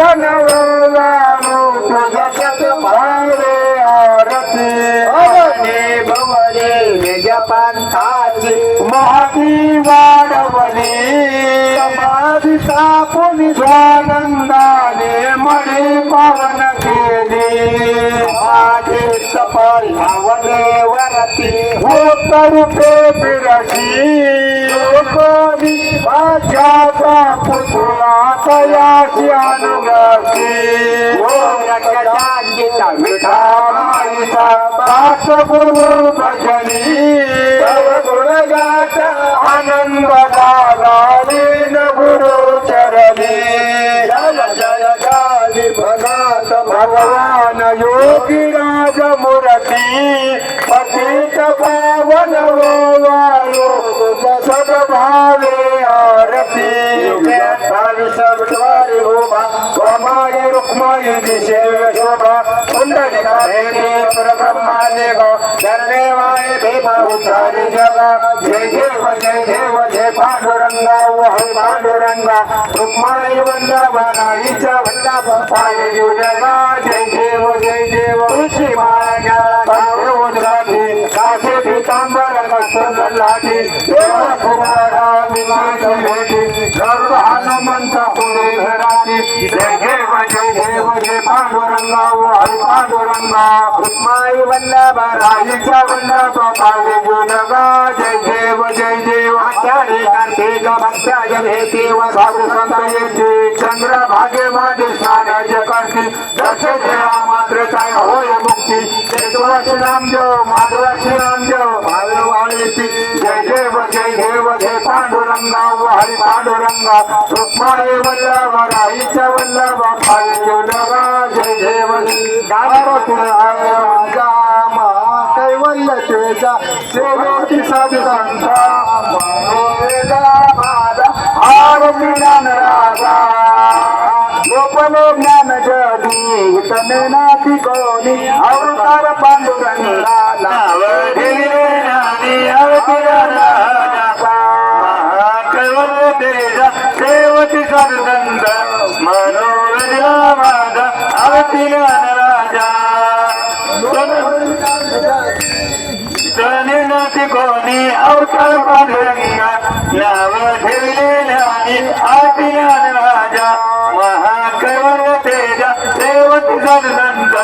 बनवलानु तुझ्या शतभावे आरती भवनी निज पंथाची महाती वाढवली समाधी स्थापनी स्वानंदाने मणी पावन केली माझे सफल भावने वरती होत रूपे बिरशी लोकवी भाज्याचा पुतळा तयाची अनुगाची गीता विठा माईचा दास गुरु भजनी गुणगात आनंद झाला लीन गुरु चरणी जय जय गाली भगात भगवान योगी राज मूर्ती पतित पावन वायो सद्भावे आरती विठवारी उभा गोमाई रुक्माई दिशेव शोभा कुंडलिका परब्रह्माने गो धर्मेवाय भीमा उच्चारी जगा जय देव जय पांडुरंगा हरि पांडुरंगा रुक्माई वल्लभाईच्या वल्लभ पाय जगा जय देव तुळशी माळा उद्राती काशी पीतांबर कस्तलाटी देवा कुमारा विमाची भेटी सर्व हनुमंत पुढे घराती जय देव जय पांडुरंगा हरि पांडुरंगा रुक्माई वल्लभाईच्या वल्लभ पाय जगा जय देव आचार्य कार्तिक भक्ताय भेटी व साधू संत येते चंद्र भागे माझे स्नानाचे करतील दश देवा मात्र काय होय मुक्ती श्री राम देव माधव श्री राम देव भावे वाळीती जय देव जय पांडुरंगा हरि पांडुरंगा रुक्माई वल्लभ राईच्या वल्लभ पाय जगा जय देव कैवल्य तेजा सेवती साधू संता आरती ज्ञान राजा गोपन ज्ञान जगी तने नाती कोणी अवतार पांडुरंगा कैवल्य तेजा सेवती साधू संत मनोरंजला माझा आरती ज्ञान राजा तने नाती कोणी अवतार पांडुरंगा नाव ठेवलेल्या आरती ज्ञान राजा महाकैवल्य तेजा सेवती सदनंद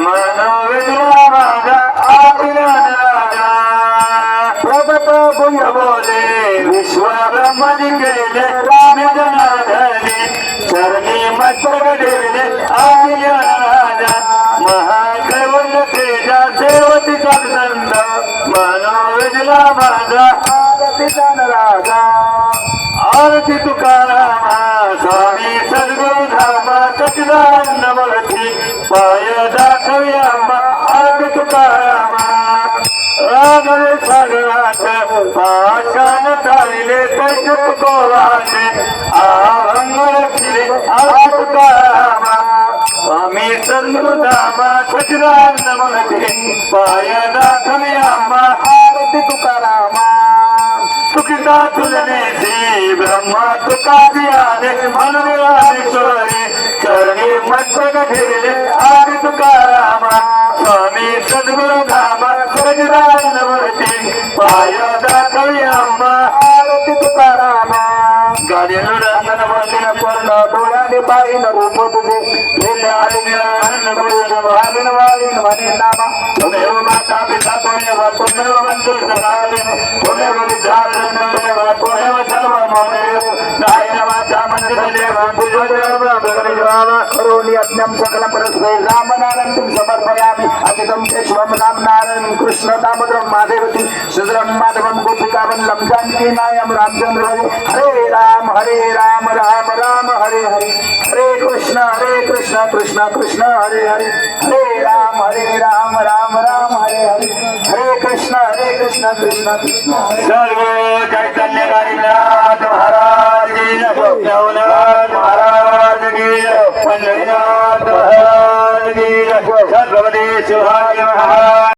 मनोविद्या माझा आरती ज्ञान राजा प्रभत भुय बोले विश्व ब्रह्मजी केले राम जनार्दनी चरणी मस्तक ठेवले आरती ज्ञान राजा महाकैवल्य तेजा सेवती सदनंद मनोविद्या माझा आरती ज्ञान राजा आरती तुकारामा स्वामी सद्गुरु धामा सचिदानंद मूर्ती पाय दाखवी आम्हा आरती तुकारामा रागले सागरात पाषाण चालिले तैस तुकोराचे आभंग रक्षिले आरती तुकारामा स्वामी सद्गुरु धामा सचिदानंद मूर्ती पाय दाखवी आम्हा आरती तुकारामा तुकिता तुलनेची ब्रह्मा तुकाची आले मनोरामेश्वरी चरणी मस्तक ठेवले आरती तुकारामा स्वामी सद्गुरु धामा सचिदानंद मूर्ती पाय दाखवी आम्हा आरती तुकारामा गाडी लुडांगण वंदन पूर्ण डोळ्याने पाहिन रूप तुझे गेले आनंद वालीन वालीन वने नामा तुमेव माता पिता तुमेव तुमेव बंधु सखालीन तुमेव विद्याधन तुमेव सर्व ममेव गायन वाचा मंदिरदेव पूजोदेव भगवद्भाव करोमि यज्ञं सकलं परस्मै रामनारायणं समर्पयामि अचितं केशवं रामनारायणं कृष्ण दामोदरं माधवती सुंदरं माधवं गोपिकावल्लभं जानकी नायं रामचंद्र हरे राम राम राम हरे हरे हरे कृष्ण कृष्ण कृष्ण हरे हरे हरे राम राम राम हरे हरे हरे कृष्ण कृष्ण कृष्ण सर्व चैतन्य महाराज